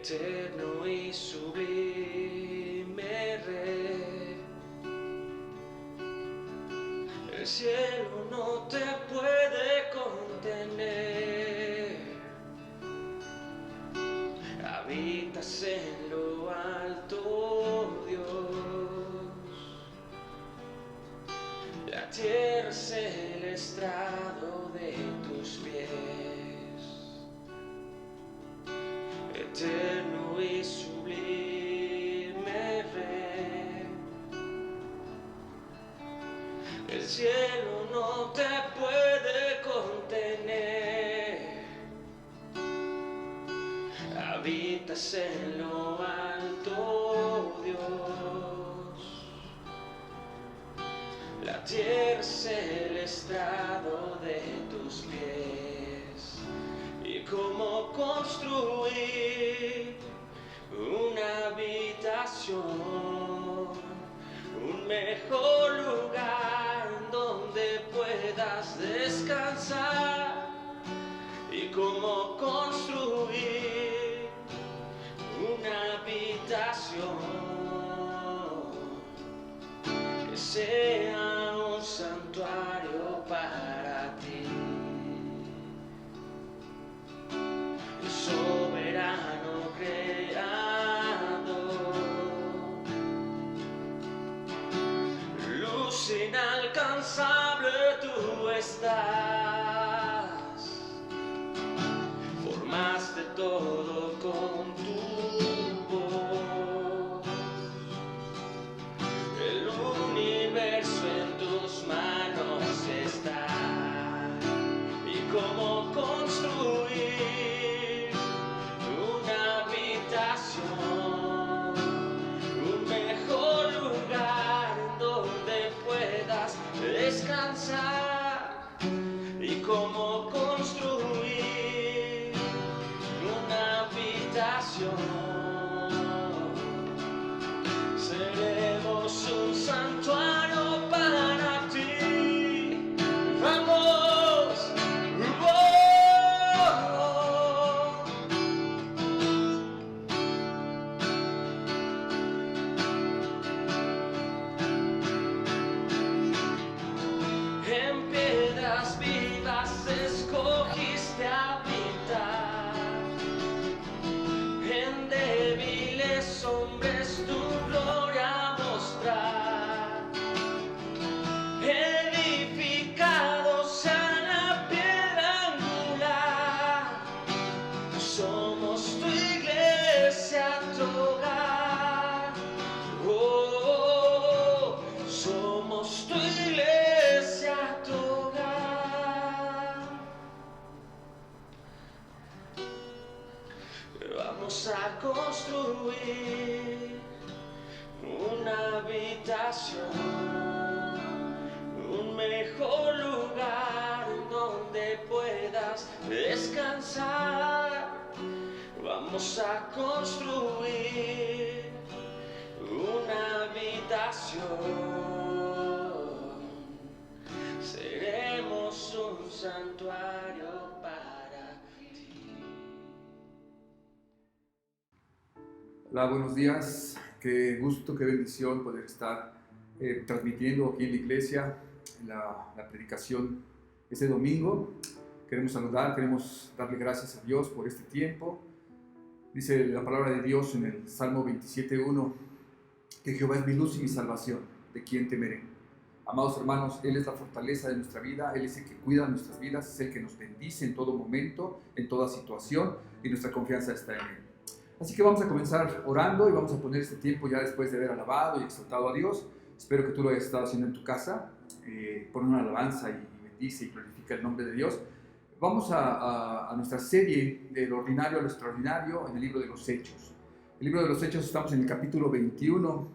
eterno y sublime Rey. El cielo no te puede contener, habitas en lo alto, Dios. La tierra es el estrado de tus pies. Eterno y sublime Rey, el cielo no te puede contener, habitas en lo alto, Dios. La tierra es el estrado de tus pies. ¿Y cómo construir una habitación, un mejor lugar donde puedas descansar? ¿Y cómo construir una habitación que sea un santuario para ti? Soberano creador, luz inalcanzable tú estás, formaste todo con tu voz, el universo en tus manos está. ¿Y cómo construir una habitación, un mejor lugar donde puedas descansar? ¿Y cómo construir una habitación? Seremos un santuario para ti. ¡Vamos! Escogiste habitar, en débiles hombres tu gloria mostrar, edificados a la piedra angular. Somos tu iglesia, tu hogar. Oh, somos tu iglesia, tu hogar. Vamos a construir una habitación, un mejor lugar donde puedas descansar. Vamos a construir una habitación, seremos un santuario para ti. Hola, buenos días. Qué gusto, qué bendición poder estar transmitiendo aquí en la iglesia la predicación este domingo. Queremos saludar, queremos darle gracias a Dios por este tiempo. Dice la palabra de Dios en el Salmo 27:1 que Jehová es mi luz y mi salvación, ¿de quién temeré? Amados hermanos, Él es la fortaleza de nuestra vida, Él es el que cuida nuestras vidas, es el que nos bendice en todo momento, en toda situación, y nuestra confianza está en Él. Así que vamos a comenzar orando y vamos a poner este tiempo ya después de haber alabado y exaltado a Dios. Espero que tú lo hayas estado haciendo en tu casa. Pon una alabanza y bendice y glorifica el nombre de Dios. Vamos a nuestra serie de lo ordinario a lo extraordinario en el libro de los Hechos. El libro de los Hechos, estamos en el capítulo 21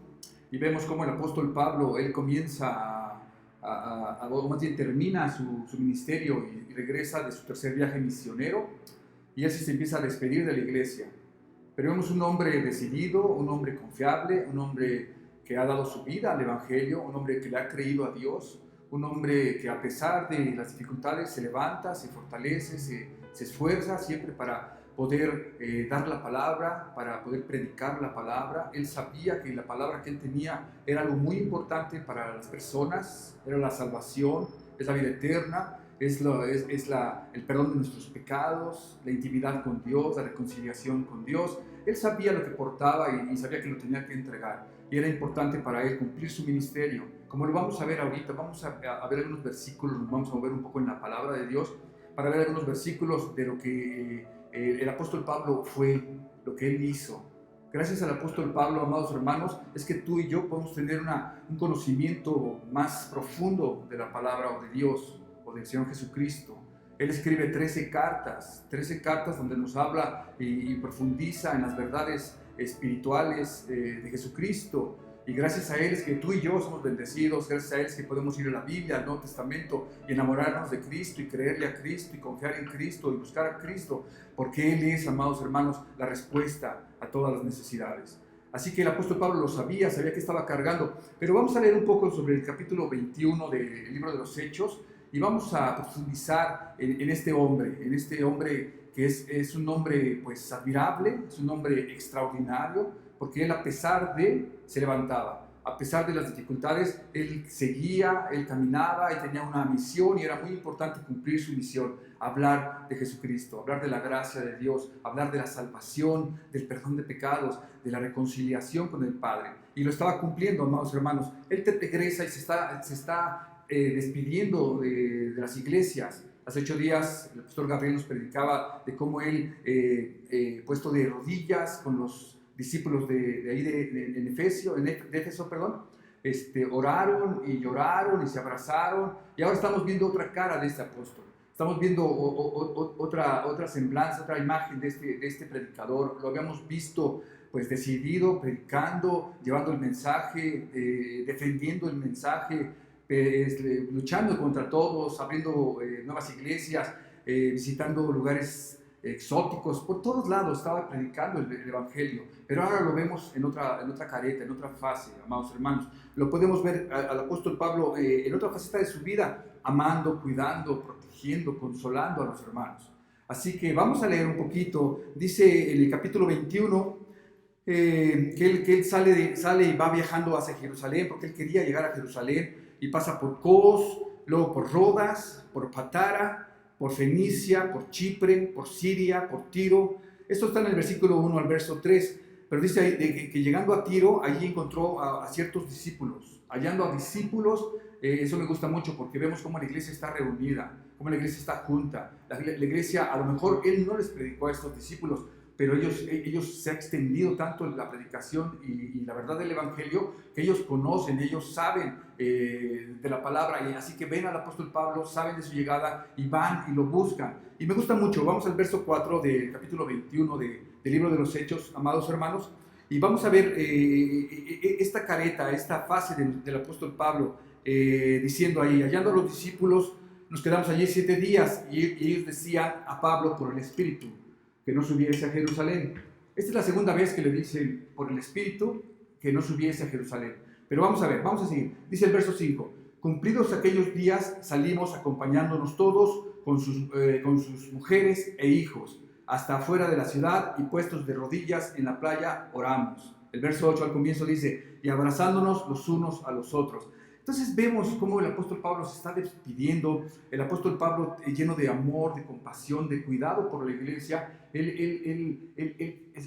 y vemos cómo el apóstol Pablo, él comienza o más bien termina su ministerio y regresa de su tercer viaje misionero, y así se empieza a despedir de la iglesia. Pero vemos un hombre decidido, un hombre confiable, un hombre que ha dado su vida al evangelio, un hombre que le ha creído a Dios, un hombre que a pesar de las dificultades se levanta, se fortalece, se esfuerza siempre para poder dar la palabra, para poder predicar la palabra. Él sabía que la palabra que él tenía era algo muy importante para las personas, era la salvación, es la vida eterna, el perdón de nuestros pecados, la intimidad con Dios, la reconciliación con Dios. Él sabía lo que portaba y sabía que lo tenía que entregar. Y era importante para él cumplir su ministerio. Como lo vamos a ver ahorita, vamos a ver algunos versículos, nos vamos a mover un poco en la palabra de Dios para ver algunos versículos de lo que el apóstol Pablo fue, lo que él hizo. Gracias al apóstol Pablo, amados hermanos, es que tú y yo podemos tener un conocimiento más profundo de la palabra o de Dios o del Señor Jesucristo. Él escribe 13 cartas donde nos habla y profundiza en las verdades espirituales de Jesucristo. Y gracias a Él es que tú y yo somos bendecidos, gracias a Él es que podemos ir a la Biblia, al Nuevo Testamento y enamorarnos de Cristo y creerle a Cristo y confiar en Cristo y buscar a Cristo, porque Él es, amados hermanos, la respuesta a todas las necesidades. Así que el apóstol Pablo lo sabía que estaba cargando. Pero vamos a leer un poco sobre el capítulo 21 del libro de los Hechos y vamos a profundizar en este hombre que es un hombre pues admirable, es un hombre extraordinario, porque él a pesar de, se levantaba, a pesar de las dificultades, él seguía, él caminaba y tenía una misión y era muy importante cumplir su misión, hablar de Jesucristo, hablar de la gracia de Dios, hablar de la salvación, del perdón de pecados, de la reconciliación con el Padre. Y lo estaba cumpliendo, amados hermanos. Él regresa y se está despidiendo de las iglesias. Hace 8 días el pastor Gabriel nos predicaba de cómo él, puesto de rodillas con los discípulos de ahí de Éfeso, oraron y lloraron y se abrazaron, y ahora estamos viendo otra cara de este apóstol. Estamos viendo otra semblanza, otra imagen de este predicador. Lo habíamos visto pues decidido, predicando, llevando el mensaje, defendiendo el mensaje, luchando contra todos, abriendo nuevas iglesias, visitando lugares exóticos, por todos lados estaba predicando el evangelio. Pero ahora lo vemos en otra careta, en otra fase, amados hermanos. Lo podemos ver al apóstol Pablo en otra faceta de su vida, amando, cuidando, protegiendo, consolando a los hermanos. Así que vamos a leer un poquito. Dice en el capítulo 21 que él sale y va viajando hacia Jerusalén, porque él quería llegar a Jerusalén, y pasa por Cos, luego por Rodas, por Patara, por Fenicia, por Chipre, por Siria, por Tiro. Esto está en el versículo 1 al verso 3, pero dice ahí que llegando a Tiro, allí encontró a ciertos discípulos. Hallando a discípulos, eso me gusta mucho porque vemos cómo la iglesia está reunida, cómo la iglesia está junta. La iglesia, a lo mejor él no les predicó a estos discípulos, pero ellos se ha extendido tanto la predicación y la verdad del evangelio, que ellos conocen, ellos saben de la palabra, y así que ven al apóstol Pablo, saben de su llegada y van y lo buscan. Y me gusta mucho. Vamos al verso 4 del capítulo 21 del libro de los Hechos, amados hermanos, y vamos a ver esta careta, esta fase del apóstol Pablo, diciendo ahí: hallando a los discípulos, nos quedamos allí 7 días, y ellos decían a Pablo por el Espíritu que no subiese a Jerusalén. Esta es la segunda vez que le dicen por el Espíritu que no subiese a Jerusalén. Pero vamos a seguir. Dice el verso 5: cumplidos aquellos días, salimos acompañándonos todos con sus mujeres e hijos, hasta afuera de la ciudad, y puestos de rodillas en la playa, oramos. El verso 8 al comienzo dice: y abrazándonos los unos a los otros. Entonces vemos cómo el apóstol Pablo se está despidiendo, el apóstol Pablo lleno de amor, de compasión, de cuidado por la iglesia. Él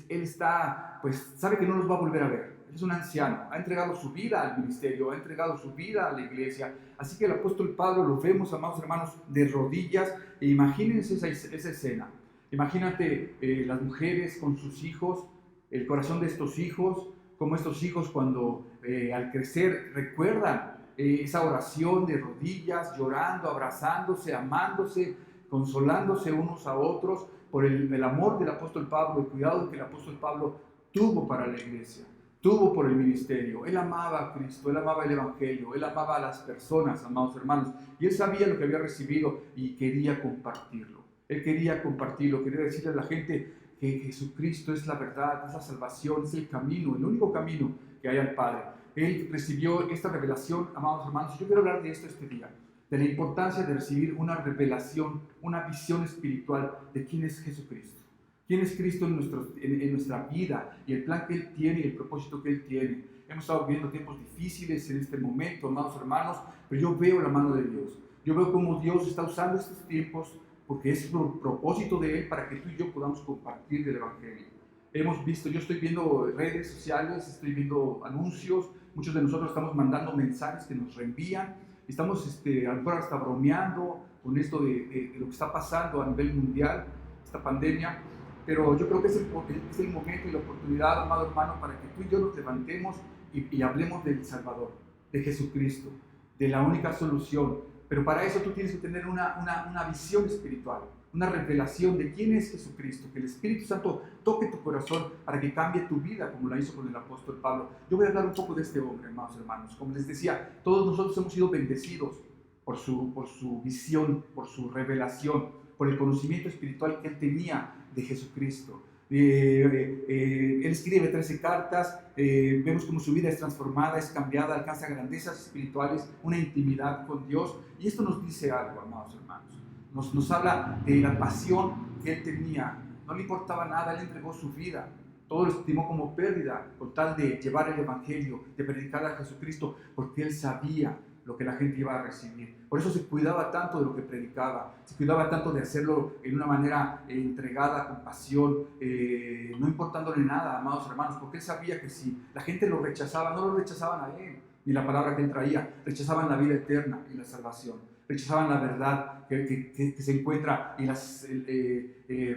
está, pues sabe que no los va a volver a ver. Es un anciano, ha entregado su vida al ministerio, ha entregado su vida a la iglesia. Así que el apóstol Pablo lo vemos, amados hermanos, de rodillas. E imagínense esa escena. Imagínate las mujeres con sus hijos, el corazón de estos hijos, como estos hijos cuando al crecer recuerdan esa oración de rodillas, llorando, abrazándose, amándose, consolándose unos a otros por el amor del apóstol Pablo, el cuidado que el apóstol Pablo tuvo para la iglesia, tuvo por el ministerio. Él amaba a Cristo, él amaba el evangelio, él amaba a las personas, amados hermanos, y él sabía lo que había recibido y quería compartirlo. Él quería compartirlo, quería decirle a la gente que Jesucristo es la verdad, es la salvación, es el camino, el único camino que hay al Padre. Él recibió esta revelación, amados hermanos. Yo quiero hablar de esto este día, de la importancia de recibir una revelación, una visión espiritual de quién es Jesucristo. ¿Quién es Cristo en nuestra vida y el plan que Él tiene y el propósito que Él tiene? Hemos estado viviendo tiempos difíciles en este momento, amados hermanos, pero yo veo la mano de Dios. Yo veo cómo Dios está usando estos tiempos porque es un propósito de Él para que tú y yo podamos compartir del Evangelio. Hemos visto, yo estoy viendo redes sociales, estoy viendo anuncios, muchos de nosotros estamos mandando mensajes que nos reenvían, estamos a lo mejor hasta bromeando con esto de lo que está pasando a nivel mundial, esta pandemia, pero yo creo que es el momento y la oportunidad, amado hermano, para que tú y yo nos levantemos y hablemos del Salvador, de Jesucristo, de la única solución. Pero para eso tú tienes que tener una visión espiritual, una revelación de quién es Jesucristo, que el Espíritu Santo toque tu corazón para que cambie tu vida, como lo hizo con el apóstol Pablo. Yo voy a hablar un poco de este hombre, amados hermanos. Como les decía, todos nosotros hemos sido bendecidos por su visión, por su revelación, por el conocimiento espiritual que él tenía de Jesucristo. Él escribe 13 cartas, vemos cómo su vida es transformada, es cambiada, alcanza grandezas espirituales, una intimidad con Dios, y esto nos dice algo, amados hermanos, nos habla de la pasión que él tenía, no le importaba nada, él entregó su vida, todo lo estimó como pérdida, con tal de llevar el Evangelio, de predicar a Jesucristo, porque él sabía lo que la gente iba a recibir. Por eso se cuidaba tanto de lo que predicaba, se cuidaba tanto de hacerlo en una manera entregada, con pasión, no importándole nada, amados hermanos, porque él sabía que si la gente lo rechazaba, no lo rechazaban a él, ni la palabra que él traía, rechazaban la vida eterna y la salvación, rechazaban la verdad que se encuentra en las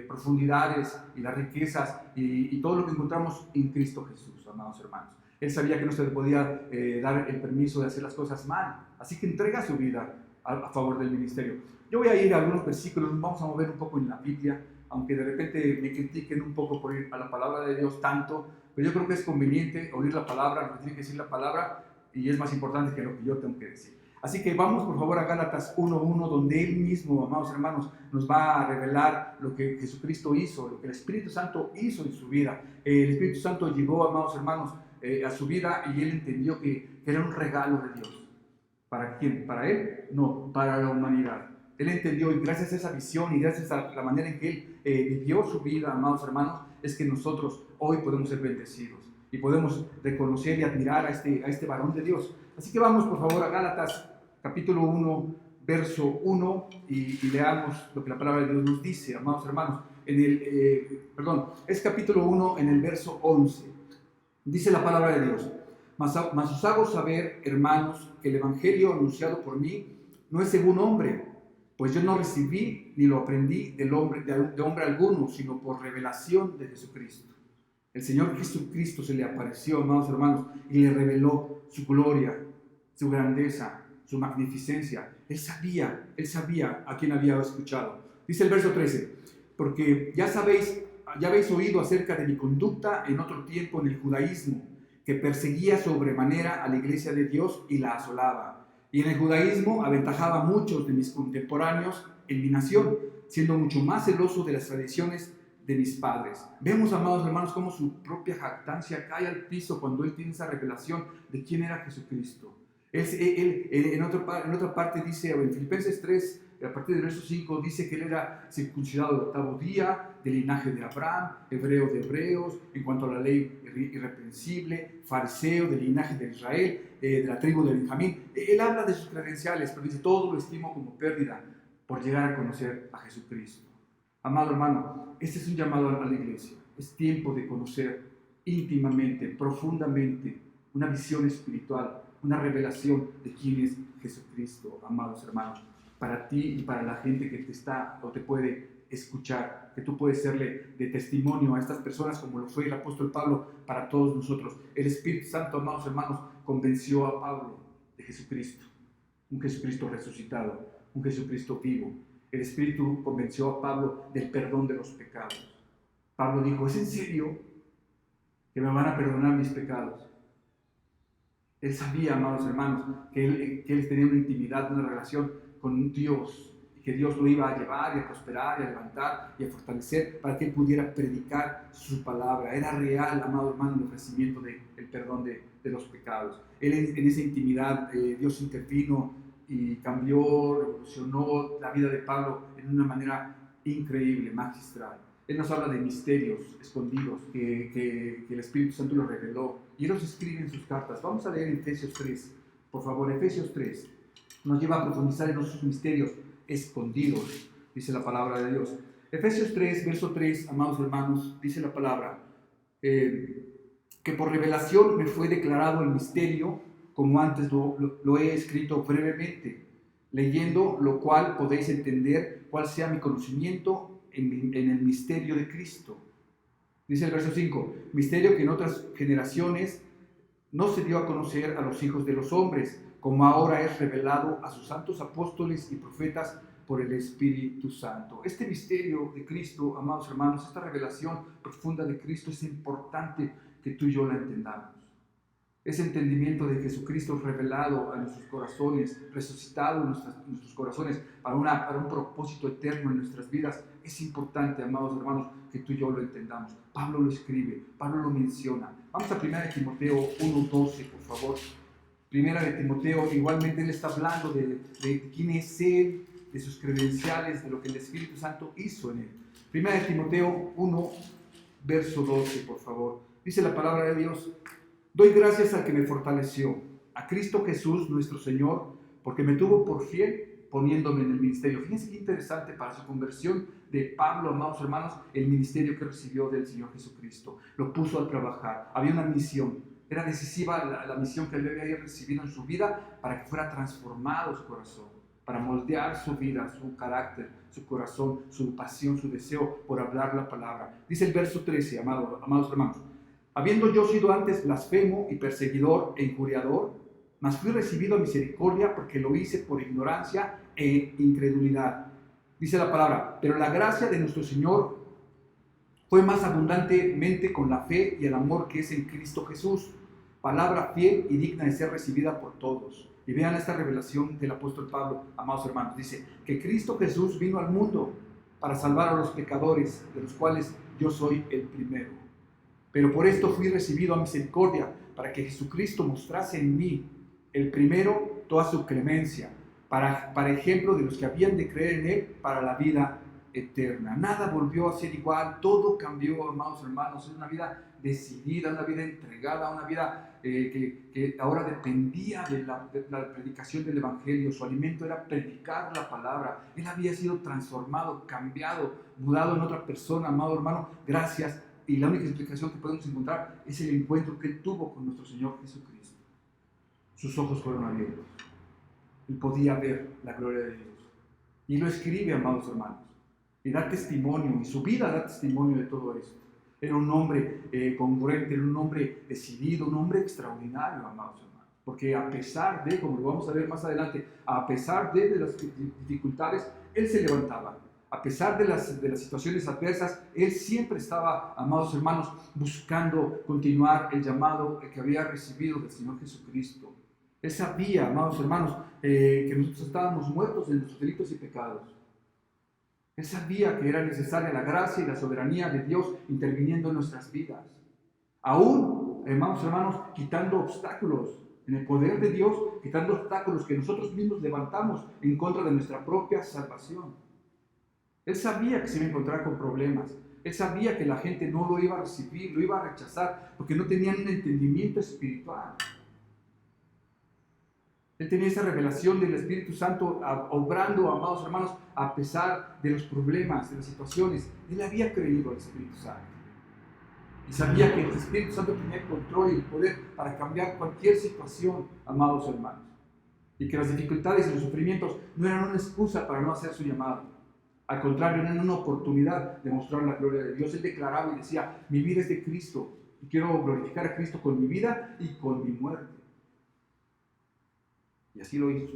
profundidades y las riquezas y todo lo que encontramos en Cristo Jesús, amados hermanos. Él sabía que no se le podía dar el permiso de hacer las cosas mal, así que entrega su vida a favor del ministerio. Yo voy a ir a algunos versículos, nos vamos a mover un poco en la Biblia, aunque de repente me critiquen un poco por ir a la palabra de Dios tanto, pero yo creo que es conveniente oír la palabra, lo que tiene que decir la palabra, y es más importante que lo que yo tengo que decir. Así que vamos por favor a Gálatas 1:1, donde Él mismo, amados hermanos, nos va a revelar lo que Jesucristo hizo, lo que el Espíritu Santo hizo en su vida. El Espíritu Santo llegó, amados hermanos, a su vida y él entendió que era un regalo de Dios. ¿Para quién? ¿Para él? No, para la humanidad. Él entendió y gracias a esa visión y gracias a la manera en que él vivió su vida, amados hermanos, es que nosotros hoy podemos ser bendecidos y podemos reconocer y admirar a este varón de Dios. Así que vamos por favor a Gálatas capítulo 1, verso 1 y leamos lo que la palabra de Dios nos dice, amados hermanos. Es capítulo 1 en el verso 11. Dice la palabra de Dios: mas os hago saber, hermanos, que el evangelio anunciado por mí no es según hombre, pues yo no recibí ni lo aprendí de hombre alguno, sino por revelación de Jesucristo. El Señor Jesucristo se le apareció, amados hermanos, y le reveló su gloria, su grandeza, su magnificencia. Él sabía a quién había escuchado. Dice el verso 13: porque ya habéis oído acerca de mi conducta en otro tiempo en el judaísmo, que perseguía sobremanera a la iglesia de Dios y la asolaba. Y en el judaísmo aventajaba a muchos de mis contemporáneos en mi nación, siendo mucho más celoso de las tradiciones de mis padres. Vemos, amados hermanos, cómo su propia jactancia cae al piso cuando él tiene esa revelación de quién era Jesucristo. En otra parte dice, en Filipenses 3, a partir del verso 5, dice que él era circuncidado del 8º día, del linaje de Abraham, hebreo de hebreos, en cuanto a la ley irreprensible, fariseo del linaje de Israel, de la tribu de Benjamín. Él habla de sus credenciales, pero dice, todo lo estimo como pérdida por llegar a conocer a Jesucristo. Amado hermano, este es un llamado a la iglesia. Es tiempo de conocer íntimamente, profundamente, una visión espiritual, una revelación de quién es Jesucristo, amados hermanos, para ti y para la gente que te está o te puede escuchar, que tú puedes serle de testimonio a estas personas como lo fue el apóstol Pablo para todos nosotros. El Espíritu Santo, amados hermanos, convenció a Pablo de Jesucristo, un Jesucristo resucitado, un Jesucristo vivo. El Espíritu convenció a Pablo del perdón de los pecados. Pablo dijo, ¿es en serio que me van a perdonar mis pecados? Él sabía, amados hermanos, que él tenía una intimidad, una relación con Dios, y que Dios lo iba a llevar y a prosperar y a levantar y a fortalecer para que él pudiera predicar su palabra. Era real, amado hermano, el ofrecimiento del perdón de los pecados. Él en esa intimidad, Dios intervino y cambió, revolucionó la vida de Pablo en una manera increíble, magistral. Él nos habla de misterios escondidos que el Espíritu Santo los reveló y Él los escribe en sus cartas. Vamos a leer Efesios 3, por favor. Efesios 3 nos lleva a profundizar en esos misterios escondidos, dice la palabra de Dios. Efesios 3, verso 3, amados hermanos, dice la palabra, que por revelación me fue declarado el misterio, como antes lo he escrito brevemente, leyendo lo cual podéis entender cuál sea mi conocimiento en el misterio de Cristo. Dice el verso 5, misterio que en otras generaciones no se dio a conocer a los hijos de los hombres, como ahora es revelado a sus santos apóstoles y profetas por el Espíritu Santo. Este misterio de Cristo, amados hermanos, esta revelación profunda de Cristo es importante que tú y yo la entendamos. Ese entendimiento de Jesucristo revelado a nuestros corazones, resucitado en nuestros corazones para un propósito eterno en nuestras vidas, es importante, amados hermanos, que tú y yo lo entendamos. Pablo lo escribe, Pablo lo menciona. Vamos a 1 Timoteo 1:12, por favor. 1 Timoteo, igualmente él está hablando de quién es él, de sus credenciales, de lo que el Espíritu Santo hizo en él. 1 Timoteo 1, verso 12, por favor. Dice la palabra de Dios: doy gracias al que me fortaleció, a Cristo Jesús nuestro Señor, porque me tuvo por fiel poniéndome en el ministerio. Fíjense qué interesante para su conversión de Pablo, amados hermanos, el ministerio que recibió del Señor Jesucristo. Lo puso a trabajar, había una misión, era decisiva la misión que él había recibido en su vida para que fuera transformado su corazón, para moldear su vida, su carácter, su corazón, su pasión, su deseo por hablar la palabra. Dice el verso 13, amados hermanos: habiendo yo sido antes blasfemo y perseguidor e injuriador, mas fui recibido a misericordia porque lo hice por ignorancia e incredulidad. Dice la palabra: pero la gracia de nuestro Señor fue más abundantemente con la fe y el amor que es en Cristo Jesús. Palabra fiel y digna de ser recibida por todos. Y vean esta revelación del apóstol Pablo, amados hermanos. Dice que Cristo Jesús vino al mundo para salvar a los pecadores, de los cuales yo soy el primero. Pero por esto fui recibido a misericordia, para que Jesucristo mostrase en mí, el primero, toda su clemencia, para ejemplo de los que habían de creer en Él para la vida eterna. Nada volvió a ser igual, todo cambió, amados hermanos. Es una vida decidida, una vida entregada, una vida que ahora dependía de la predicación del Evangelio. Su alimento era predicar la palabra. Él había sido transformado, cambiado, mudado en otra persona, amado hermano, gracias. Y la única explicación que podemos encontrar es el encuentro que él tuvo con nuestro Señor Jesucristo. Sus ojos fueron abiertos. Él podía ver la gloria de Dios. Y lo escribe, amados hermanos. Y da testimonio, y su vida da testimonio de todo esto. Era un hombre congruente, era un hombre decidido, un hombre extraordinario, amados hermanos. Porque a pesar de, como lo vamos a ver más adelante, a pesar de las dificultades, él se levantaba. A pesar de las situaciones adversas, él siempre estaba, amados hermanos, buscando continuar el llamado que había recibido del Señor Jesucristo. Él sabía, amados hermanos, que nosotros estábamos muertos en nuestros delitos y pecados. Él sabía que era necesaria la gracia y la soberanía de Dios interviniendo en nuestras vidas. Aún, hermanos, quitando obstáculos en el poder de Dios, quitando obstáculos que nosotros mismos levantamos en contra de nuestra propia salvación. Él sabía que se iba a encontrar con problemas. Él sabía que la gente no lo iba a recibir, lo iba a rechazar, porque no tenían un entendimiento espiritual. Él tenía esa revelación del Espíritu Santo obrando, amados hermanos, a pesar de los problemas, de las situaciones. Él había creído al Espíritu Santo. Y sabía que el Espíritu Santo tenía el control y el poder para cambiar cualquier situación, amados hermanos. Y que las dificultades y los sufrimientos no eran una excusa para no hacer su llamado. Al contrario, eran una oportunidad de mostrar la gloria de Dios. Él declaraba y decía: mi vida es de Cristo y quiero glorificar a Cristo con mi vida y con mi muerte. Y así lo hizo.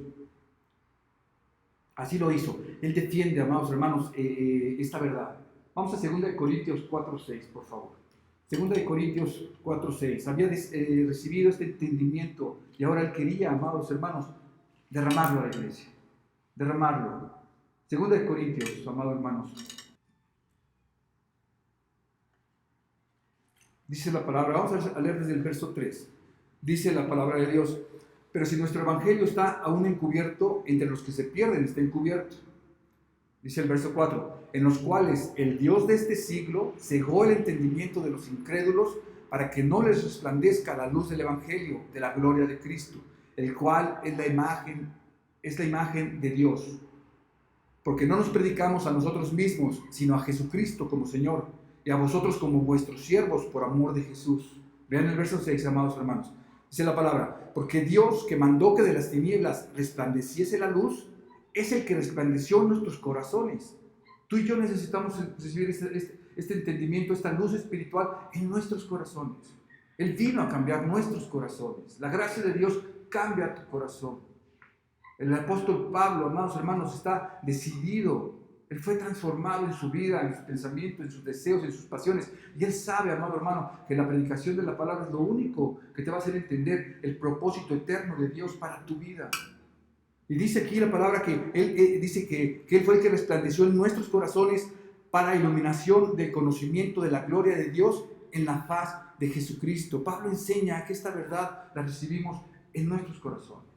Así lo hizo. Él defiende, amados hermanos, esta verdad. Vamos a 2 Corintios 4:6, por favor. 2 Corintios 4:6. Había recibido este entendimiento y ahora él quería, amados hermanos, derramarlo a la iglesia. Derramarlo. 2 Corintios, amados hermanos. Dice la palabra, vamos a leer desde el verso 3. Dice la palabra de Dios: pero si nuestro evangelio está aún encubierto, entre los que se pierden está encubierto, Dice el verso 4, en los cuales el Dios de este siglo cegó el entendimiento de los incrédulos para que no les resplandezca la luz del Evangelio de la gloria de Cristo, el cual es la imagen de Dios. Porque no nos predicamos a nosotros mismos, sino a Jesucristo como Señor, y a vosotros como vuestros siervos por amor de Jesús. Vean el verso 6, amados hermanos. Dice la palabra, porque Dios que mandó que de las tinieblas resplandeciese la luz, es el que resplandeció en nuestros corazones. Tú y yo necesitamos recibir este entendimiento, esta luz espiritual en nuestros corazones. Él vino a cambiar nuestros corazones. La gracia de Dios cambia tu corazón. El apóstol Pablo, amados hermanos, está decidido. Él fue transformado en su vida, en sus pensamientos, en sus deseos, en sus pasiones. Y él sabe, amado hermano, que la predicación de la palabra es lo único que te va a hacer entender el propósito eterno de Dios para tu vida. Y dice aquí la palabra que él dice que Él fue el que resplandeció en nuestros corazones para iluminación del conocimiento de la gloria de Dios en la faz de Jesucristo. Pablo enseña que esta verdad la recibimos en nuestros corazones.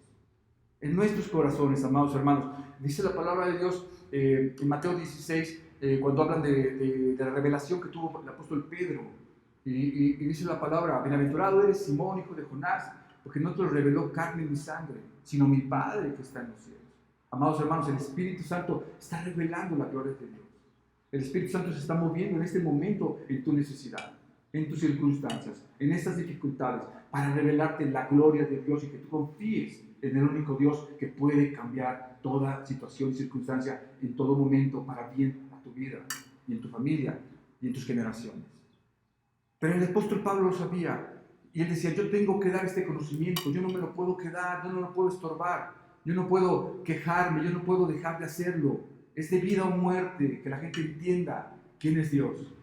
En nuestros corazones, amados hermanos. Dice la palabra de Dios en Mateo 16, cuando hablan de la revelación que tuvo el apóstol Pedro. Y dice la palabra, bienaventurado eres Simón, hijo de Jonás, porque no te lo reveló carne ni sangre, sino mi Padre que está en los cielos. Amados hermanos, el Espíritu Santo está revelando la gloria de Dios. El Espíritu Santo se está moviendo en este momento en tu necesidad, en tus circunstancias, en estas dificultades, para revelarte la gloria de Dios y que tú confíes en el único Dios que puede cambiar toda situación y circunstancia en todo momento para bien a tu vida y en tu familia y en tus generaciones. Pero el apóstol Pablo lo sabía. Y él decía, yo tengo que dar este conocimiento, yo no me lo puedo quedar, yo no lo puedo estorbar, yo no puedo quejarme, yo no puedo dejar de hacerlo. Es de vida o muerte que la gente entienda quién es Dios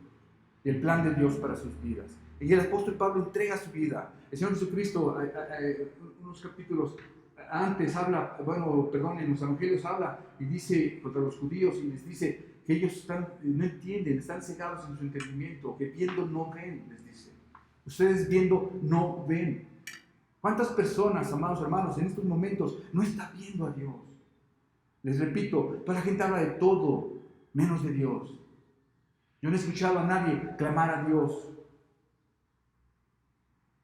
y el plan de Dios para sus vidas. Y el apóstol Pablo entrega su vida. El Señor Jesucristo, unos capítulos antes habla, en los evangelios habla y dice contra los judíos y les dice que ellos no entienden, están cegados en su entendimiento, que viendo no ven, les dice. Ustedes viendo no ven. ¿Cuántas personas, amados hermanos, en estos momentos no están viendo a Dios? Les repito, toda la gente habla de todo, menos de Dios. Yo no he escuchado a nadie clamar a Dios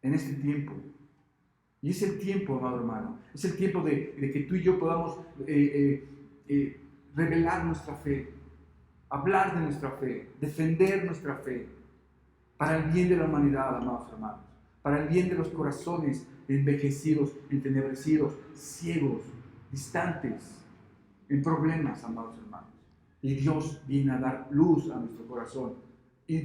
en este tiempo. Y es el tiempo, amado hermano, es el tiempo de que tú y yo podamos revelar nuestra fe, hablar de nuestra fe, defender nuestra fe, para el bien de la humanidad, amados hermanos, para el bien de los corazones envejecidos, entenebrecidos, ciegos, distantes, en problemas, amados hermanos. Y Dios viene a dar luz a nuestro corazón y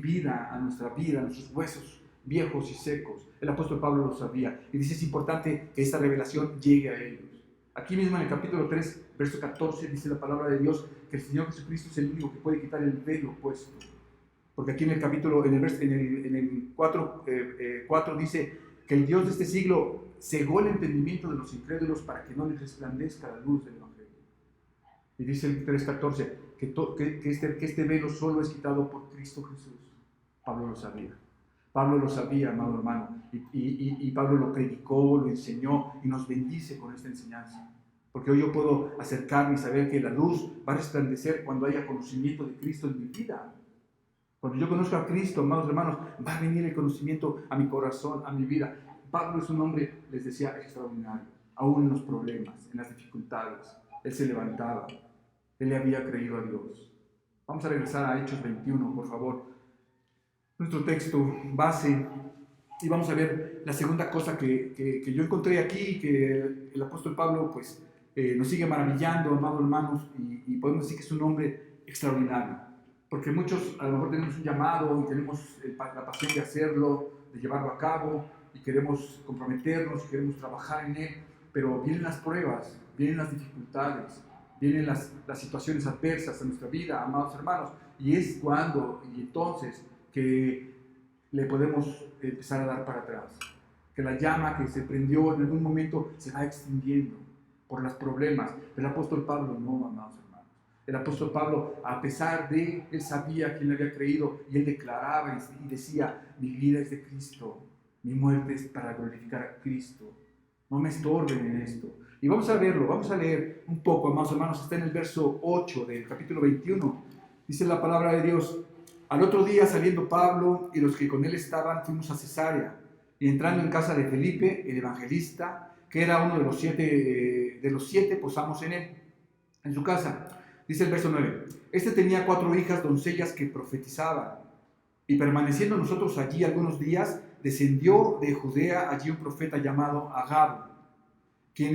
vida a nuestra vida, a nuestros huesos viejos y secos. El apóstol Pablo lo sabía y dice, es importante que esta revelación llegue a ellos. Aquí mismo en el capítulo 3, verso 14, dice la palabra de Dios que el Señor Jesucristo es el único que puede quitar el velo puesto. Porque aquí en el capítulo, en el 4 dice que el Dios de este siglo cegó el entendimiento de los incrédulos para que no les resplandezca la luz del Evangelio. Y dice el 3:14 que este velo solo es quitado por Cristo Jesús. Pablo lo sabía. Pablo lo sabía, amado hermano. Y Pablo lo predicó, lo enseñó y nos bendice con esta enseñanza. Porque hoy yo puedo acercarme y saber que la luz va a resplandecer cuando haya conocimiento de Cristo en mi vida. Cuando yo conozco a Cristo, amados hermanos, va a venir el conocimiento a mi corazón, a mi vida. Pablo es un hombre, les decía, extraordinario. Aún en los problemas, en las dificultades, él se levantaba. Él le había creído a Dios. Vamos a regresar a Hechos 21, por favor. Nuestro texto base. Y vamos a ver la segunda cosa que yo encontré aquí, que el apóstol Pablo pues, nos sigue maravillando, amados hermanos, y podemos decir que es un hombre extraordinario. Porque muchos a lo mejor tenemos un llamado y tenemos la pasión de hacerlo, de llevarlo a cabo, y queremos comprometernos, y queremos trabajar en él, pero vienen las pruebas, vienen las dificultades, vienen las situaciones adversas en nuestra vida, amados hermanos, y es cuando y entonces que le podemos empezar a dar para atrás, que la llama que se prendió en algún momento se va extinguiendo por los problemas. El apóstol Pablo no, amados hermanos. El apóstol Pablo, a pesar de, él sabía quién le había creído y él declaraba y decía, mi vida es de Cristo, mi muerte es para glorificar a Cristo. no me estorben en esto. Y vamos a verlo, vamos a leer un poco, amados hermanos, está en el verso 8 del capítulo 21. Dice la palabra de Dios: al otro día, saliendo Pablo y los que con él estaban, fuimos a Cesarea, y entrando en casa de Felipe, el evangelista, que era uno de los siete, posamos en su casa. Dice el verso 9: este tenía 4 hijas doncellas que profetizaban, y permaneciendo nosotros allí algunos días, descendió de Judea allí un profeta llamado Agabo, quien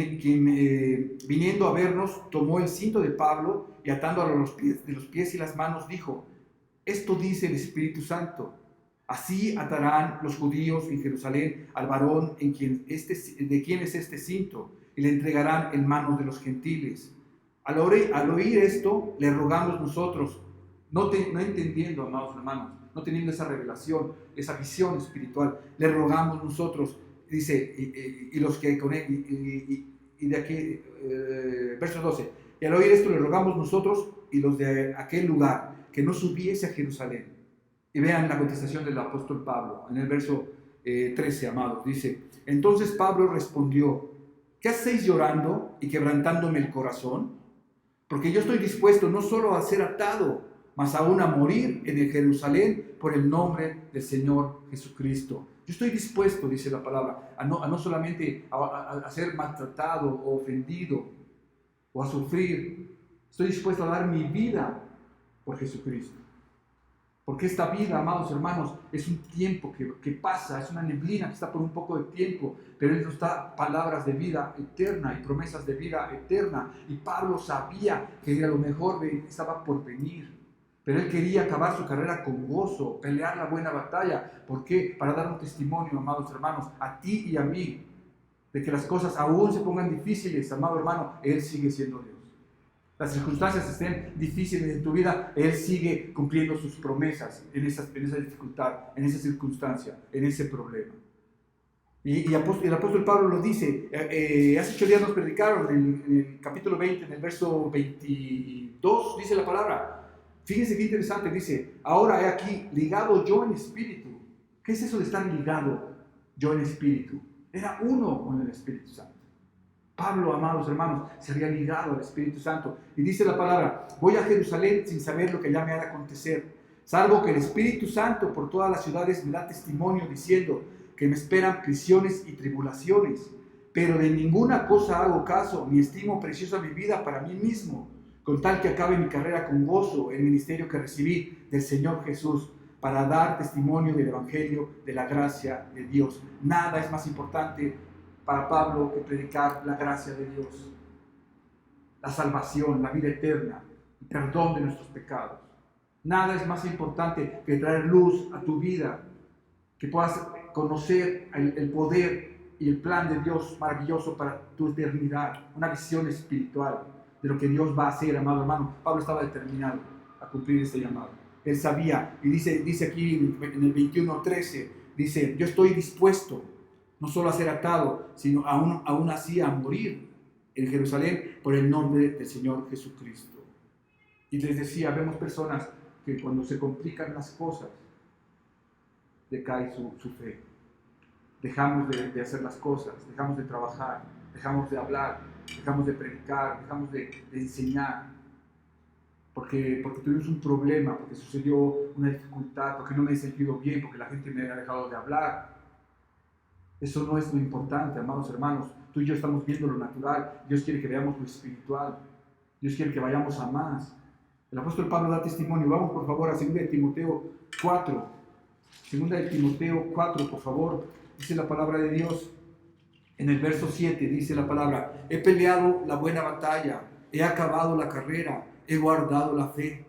viniendo a vernos, tomó el cinto de Pablo y atándolo de los pies y las manos, dijo: esto dice el Espíritu Santo, así atarán los judíos en Jerusalén al varón de quien es este cinto, y le entregarán en manos de los gentiles. Al oír esto, le rogamos nosotros, no entendiendo, amados hermanos, no teniendo esa revelación, esa visión espiritual, le rogamos nosotros, dice, y los que con él, y de aquí, verso 12, y al oír esto le rogamos nosotros y los de aquel lugar, que no subiese a Jerusalén. Y vean la contestación del apóstol Pablo, en el verso 13, amados, dice: entonces Pablo respondió: ¿qué hacéis llorando y quebrantándome el corazón? Porque yo estoy dispuesto no solo a ser atado, mas aún a morir en el Jerusalén por el nombre del Señor Jesucristo. Yo estoy dispuesto, dice la palabra, a no solamente a ser maltratado o ofendido o a sufrir. Estoy dispuesto a dar mi vida por Jesucristo. Porque esta vida, amados hermanos, es un tiempo que pasa, es una neblina que está por un poco de tiempo, pero Él nos da palabras de vida eterna y promesas de vida eterna. Y Pablo sabía que era lo mejor, estaba por venir. Pero él quería acabar su carrera con gozo, pelear la buena batalla. ¿Por qué? Para dar un testimonio, amados hermanos, a ti y a mí, de que las cosas aún se pongan difíciles, amado hermano, Él sigue siendo Dios. Las circunstancias estén difíciles en tu vida, Él sigue cumpliendo sus promesas en esa dificultad, en esa circunstancia, en ese problema. Y el apóstol Pablo lo dice. Hace 8 días nos predicaron en el capítulo 20, en el verso 22, dice la palabra. Fíjense qué interesante, dice: ahora he aquí ligado yo en espíritu. ¿Qué es eso de estar ligado yo en espíritu? Era uno con el Espíritu Santo. Pablo, amados hermanos, se había ligado al Espíritu Santo. Y dice la palabra: voy a Jerusalén sin saber lo que allá me ha de acontecer, salvo que el Espíritu Santo por todas las ciudades me da testimonio diciendo que me esperan prisiones y tribulaciones. Pero de ninguna cosa hago caso, ni estimo preciosa mi vida para mí mismo, con tal que acabe mi carrera con gozo, el ministerio que recibí del Señor Jesús, para dar testimonio del Evangelio de la gracia de Dios. Nada es más importante para Pablo que predicar la gracia de Dios, la salvación, la vida eterna, el perdón de nuestros pecados. Nada es más importante que traer luz a tu vida, que puedas conocer el poder y el plan de Dios maravilloso para tu eternidad, una visión espiritual de lo que Dios va a hacer, amado hermano. Pablo estaba determinado a cumplir este llamado. Él sabía, y dice aquí en el 21:13, dice: yo estoy dispuesto no solo a ser atado, sino aún así a morir en Jerusalén por el nombre del Señor Jesucristo. Y les decía, vemos personas que cuando se complican las cosas, decae su fe. Dejamos de hacer las cosas, dejamos de trabajar, dejamos de hablar, dejamos de predicar, dejamos de enseñar, porque tuvimos un problema, porque sucedió una dificultad, porque no me he sentido bien, porque la gente me ha dejado de hablar. Eso no es lo importante, amados hermanos. Tú y yo estamos viendo lo natural. Dios quiere que veamos lo espiritual. Dios quiere que vayamos a más. El apóstol Pablo da testimonio. Vamos por favor a 2 de Timoteo 4. 2 de Timoteo 4, por favor. Dice la palabra de Dios. En el verso 7 dice la palabra: he peleado la buena batalla, he acabado la carrera, he guardado la fe.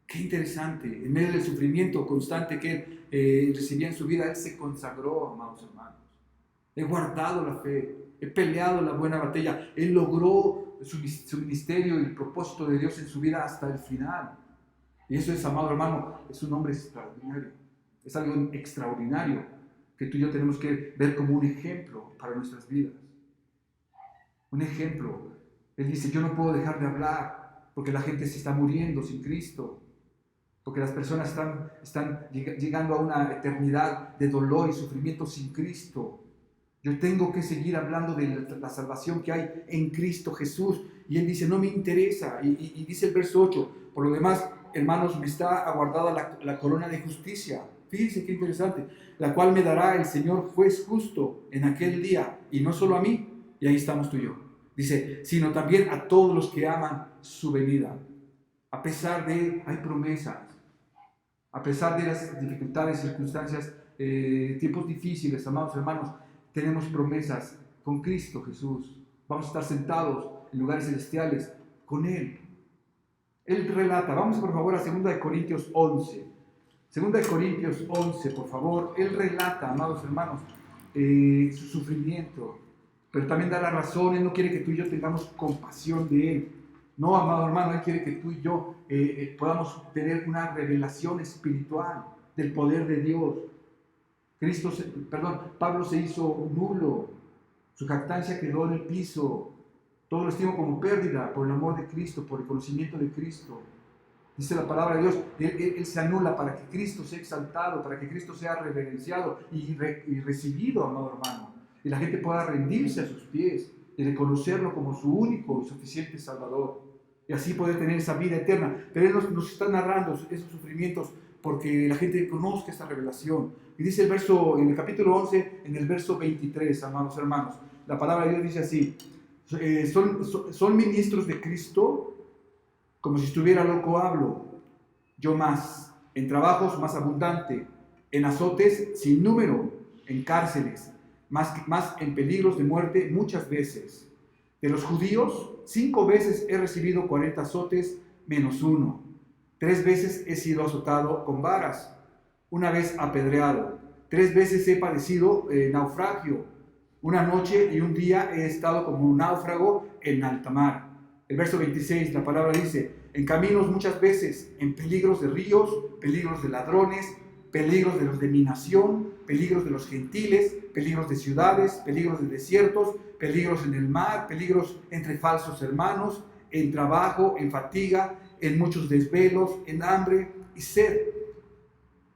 Qué interesante. En medio del sufrimiento constante que él recibía en su vida, él se consagró, amados hermanos. He guardado la fe, he peleado la buena batalla. Él logró su ministerio y el propósito de Dios en su vida hasta el final. Y eso es, amado hermano, es un hombre extraordinario. Es algo extraordinario que tú y yo tenemos que ver como un ejemplo para nuestras vidas. Un ejemplo. Él dice: yo no puedo dejar de hablar porque la gente se está muriendo sin Cristo, porque las personas están llegando a una eternidad de dolor y sufrimiento sin Cristo. Yo tengo que seguir hablando de la salvación que hay en Cristo Jesús. Y él dice, no me interesa. Y dice el verso 8, por lo demás, hermanos, me está aguardada la corona de justicia. Fíjense qué interesante. La cual me dará el Señor juez justo en aquel día. Y no solo a mí. Y ahí estamos tú y yo. Dice, sino también a todos los que aman su venida. A pesar de, hay promesas. A pesar de las dificultades, circunstancias, tiempos difíciles, amados hermanos, tenemos promesas con Cristo Jesús. Vamos a estar sentados en lugares celestiales con Él. Él relata, vamos por favor a 2 Corintios 11. 2 Corintios 11, por favor. Él relata, amados hermanos, su sufrimiento, pero también da la razón. Él no quiere que tú y yo tengamos compasión de Él. No, amado hermano, Él quiere que tú y yo podamos tener una revelación espiritual del poder de Dios. Pablo se hizo nulo, su jactancia quedó en el piso, todo lo estimo como pérdida por el amor de Cristo, por el conocimiento de Cristo. Dice la palabra de Dios, Él se anula para que Cristo sea exaltado, para que Cristo sea reverenciado y recibido, amado hermano, y la gente pueda rendirse a sus pies y reconocerlo como su único y suficiente Salvador, y así poder tener esa vida eterna. Pero Él nos está narrando esos sufrimientos porque la gente conozca esta revelación. Y dice el verso, en el capítulo 11, en el verso 23, amados hermanos, la palabra de Dios dice así, son ministros de Cristo, como si estuviera loco hablo, yo más, en trabajos más abundante, en azotes sin número, en cárceles, más en peligros de muerte muchas veces. De los judíos, 5 veces he recibido 40 azotes menos 1. 3 veces he sido azotado con varas, 1 vez apedreado, 3 veces he padecido naufragio, 1 noche y 1 día he estado como un náufrago en alta mar. El verso 26, la palabra dice, en caminos muchas veces, en peligros de ríos, peligros de ladrones, peligros de los de mi nación, peligros de los gentiles, peligros de ciudades, peligros de desiertos, peligros en el mar, peligros entre falsos hermanos, en trabajo, en fatiga, en muchos desvelos, en hambre y sed,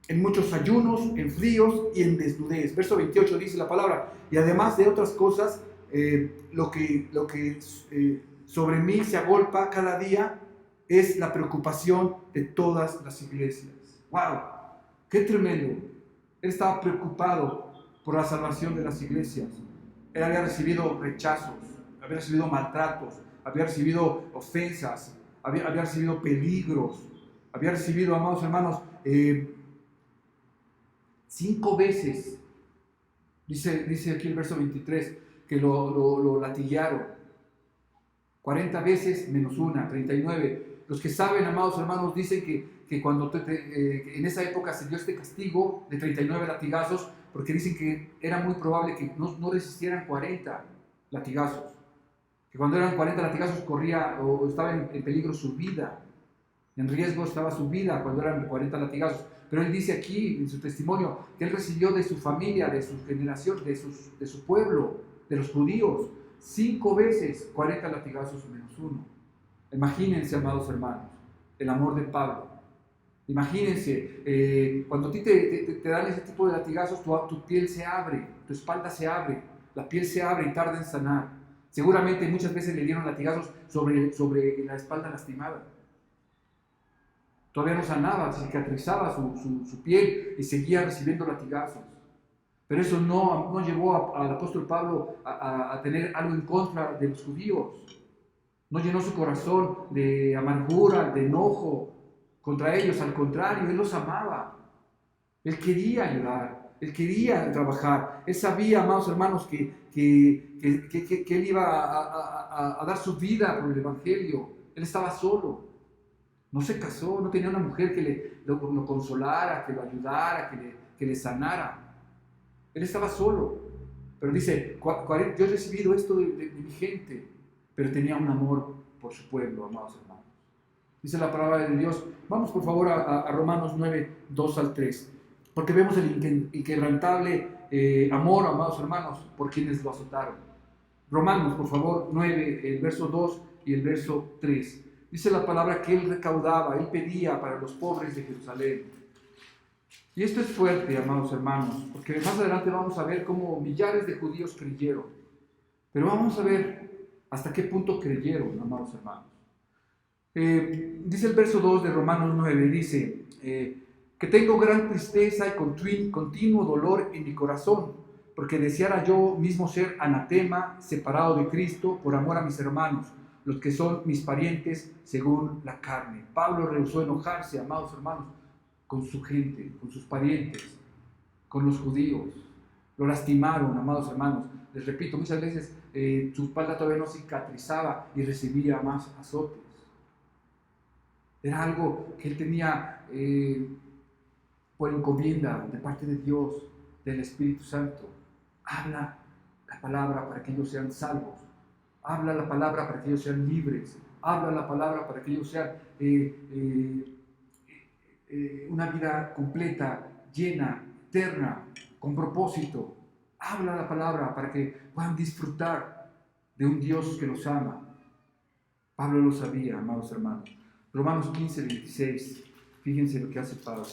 en muchos ayunos, en fríos y en desnudez. Verso 28 dice la palabra, y además de otras cosas, lo que sobre mí se agolpa cada día es la preocupación de todas las iglesias. ¡Wow! ¡Qué tremendo! Él estaba preocupado por la salvación de las iglesias. Él había recibido rechazos, había recibido maltratos, había recibido ofensas, había recibido peligros, había recibido, amados hermanos, 5 veces, dice aquí el verso 23, que lo latiguearon. 40 veces menos 1, 39. Los que saben, amados hermanos, dicen que cuando en esa época se dio este castigo de 39 latigazos, porque dicen que era muy probable que no resistieran 40 latigazos. Que cuando eran 40 latigazos corría o estaba en peligro su vida. En riesgo estaba su vida cuando eran 40 latigazos. Pero él dice aquí en su testimonio que él recibió de su familia, de su generación, de su pueblo, de los judíos, 5 veces 40 latigazos menos 1. Imagínense, amados hermanos, el amor de Pablo. Imagínense, cuando a ti te dan ese tipo de latigazos, tu piel se abre, tu espalda se abre, la piel se abre y tarda en sanar. Seguramente muchas veces le dieron latigazos sobre la espalda lastimada. Todavía no sanaba, cicatrizaba su piel y seguía recibiendo latigazos. Pero eso no llevó al apóstol Pablo a tener algo en contra de los judíos. No llenó su corazón de amargura, de enojo contra ellos. Al contrario, él los amaba. Él quería ayudar, él quería trabajar. Él sabía, amados hermanos, que él iba a dar su vida por el evangelio. Él estaba solo. No se casó, no tenía una mujer que lo consolara, que lo ayudara, que le sanara. Él estaba solo. Pero dice, yo he recibido esto de mi gente, pero tenía un amor por su pueblo, amados hermanos. Dice la palabra de Dios. Vamos por favor a Romanos 9, 2 al 3. Porque vemos el inquebrantable amor, amados hermanos, por quienes lo azotaron. Romanos, por favor, 9, el verso 2 y el verso 3. Dice la palabra que él recaudaba, él pedía para los pobres de Jerusalén. Y esto es fuerte, amados hermanos, porque más adelante vamos a ver cómo millares de judíos creyeron. Pero vamos a ver hasta qué punto creyeron, amados hermanos. Dice el verso 2 de Romanos 9, dice, que tengo gran tristeza y continuo dolor en mi corazón, porque deseara yo mismo ser anatema, separado de Cristo, por amor a mis hermanos, los que son mis parientes según la carne. Pablo rehusó enojarse, amados hermanos, con su gente, con sus parientes, con los judíos. Lo lastimaron, amados hermanos. Les repito, muchas veces su espalda todavía no cicatrizaba y recibía más azotes. Era algo que él tenía por encomienda de parte de Dios, del Espíritu Santo. Habla la palabra para que ellos sean salvos. Habla la palabra para que ellos sean libres. Habla la palabra para que ellos sean una vida completa, llena, eterna, con propósito. Habla la palabra para que puedan disfrutar de un Dios que los ama. Pablo lo sabía, amados hermanos. Romanos 15, 26. Fíjense lo que hace Pablo.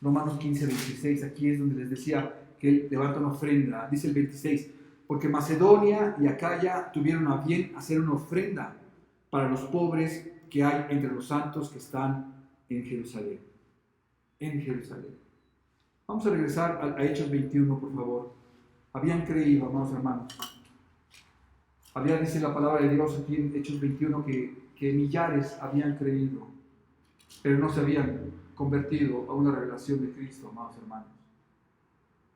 Romanos 15, 26. Aquí es donde les decía que él levanta una ofrenda. Dice el 26. Porque Macedonia y Acaya tuvieron a bien hacer una ofrenda para los pobres que hay entre los santos que están en Jerusalén. En Jerusalén. Vamos a regresar a Hechos 21, por favor. Habían creído, amados hermanos. Dice la palabra de Dios aquí en Hechos 21 que millares habían creído, pero no se habían convertido a una revelación de Cristo, amados hermanos.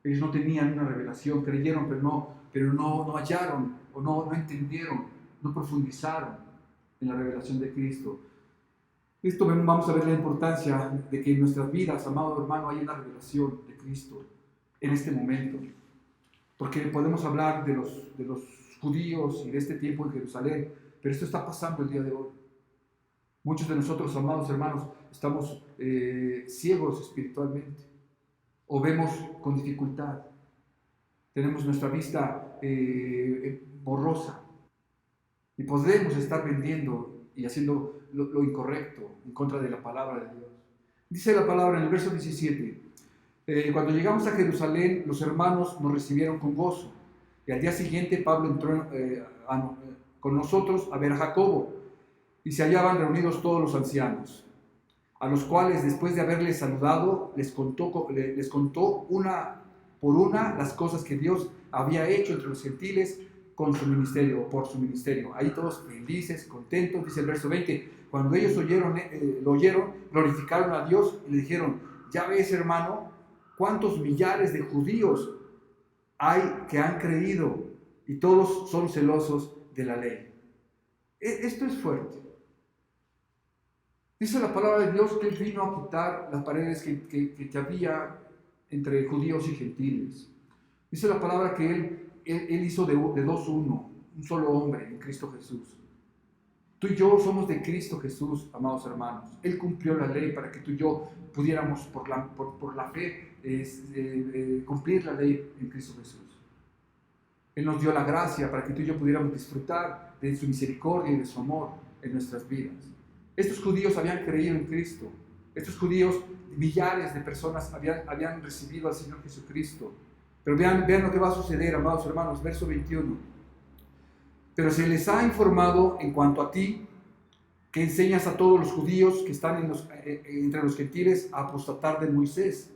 Ellos no tenían una revelación, creyeron, pero no hallaron, o no entendieron, no profundizaron en la revelación de Cristo. Esto vamos a ver la importancia de que en nuestras vidas, amado hermano, hay una revelación de Cristo en este momento. Porque podemos hablar de los judíos y de este tiempo en Jerusalén, pero esto está pasando el día de hoy. Muchos de nosotros, amados hermanos, estamos ciegos espiritualmente, o vemos con dificultad. Tenemos nuestra vista borrosa, y podemos estar vendiendo y haciendo lo incorrecto en contra de la palabra de Dios. Dice la palabra en el verso 17, cuando llegamos a Jerusalén, los hermanos nos recibieron con gozo, y al día siguiente Pablo entró con nosotros a ver a Jacobo, y se hallaban reunidos todos los ancianos, a los cuales después de haberles saludado, les contó una por una las cosas que Dios había hecho entre los gentiles con su ministerio, por su ministerio. Ahí todos felices, contentos, dice el verso 20. Cuando ellos lo oyeron, glorificaron a Dios y le dijeron, ya ves, hermano, cuántos millares de judíos hay que han creído y todos son celosos de la ley. Esto es fuerte. Dice la palabra de Dios que Él vino a quitar las paredes que había entre judíos y gentiles. Dice la palabra que Él hizo de dos uno, un solo hombre en Cristo Jesús. Tú y yo somos de Cristo Jesús, amados hermanos. Él cumplió la ley para que tú y yo pudiéramos por la fe cumplir la ley en Cristo Jesús. Él nos dio la gracia para que tú y yo pudiéramos disfrutar de su misericordia y de su amor en nuestras vidas. Estos judíos habían creído en Cristo. Estos judíos, millares de personas habían recibido al Señor Jesucristo. Pero vean lo que va a suceder, amados hermanos, verso 21. Pero se les ha informado en cuanto a ti, que enseñas a todos los judíos que están entre los gentiles a apostatar de Moisés,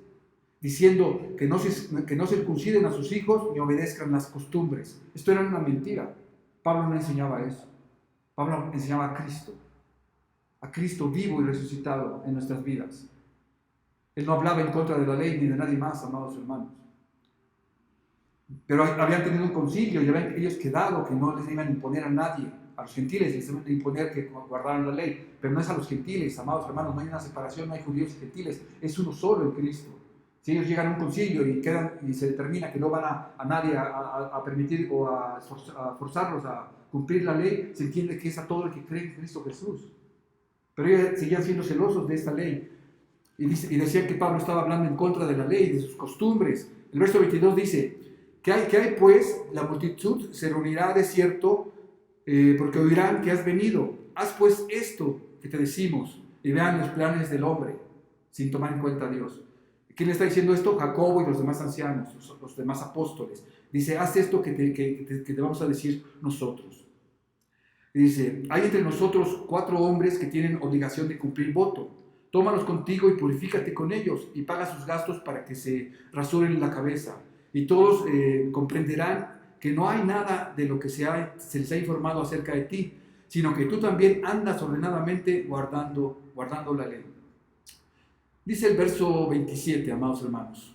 diciendo que no circunciden a sus hijos ni obedezcan las costumbres. Esto era una mentira. Pablo no enseñaba eso. Pablo enseñaba a Cristo vivo y resucitado en nuestras vidas. Él no hablaba en contra de la ley ni de nadie más, amados hermanos. Pero habían tenido un concilio y habían ellos quedado que no les iban a imponer a nadie. A los gentiles les iban a imponer que guardaran la ley, pero no es a los gentiles, amados hermanos. No hay una separación, no hay judíos y gentiles, es uno solo en Cristo. Si ellos llegan a un concilio y se determina que no van a nadie a permitir o a forzarlos a cumplir la ley, se entiende que es a todo el que cree en Cristo Jesús. Pero ellos seguían siendo celosos de esta ley. Y decían que Pablo estaba hablando en contra de la ley, de sus costumbres. El verso 22 dice, ¿qué hay pues? La multitud se reunirá de cierto, porque oirán que has venido. Haz pues esto que te decimos, y vean los planes del hombre, sin tomar en cuenta a Dios. ¿Quién le está diciendo esto? Jacobo y los demás ancianos, los demás apóstoles. Dice, haz esto que te vamos a decir nosotros. Y dice, hay entre nosotros 4 hombres que tienen obligación de cumplir voto. Tómalos contigo y purifícate con ellos y paga sus gastos para que se rasuren la cabeza. Y todos comprenderán que no hay nada de lo que se les ha informado acerca de ti, sino que tú también andas ordenadamente guardando la ley. Dice el verso 27, amados hermanos.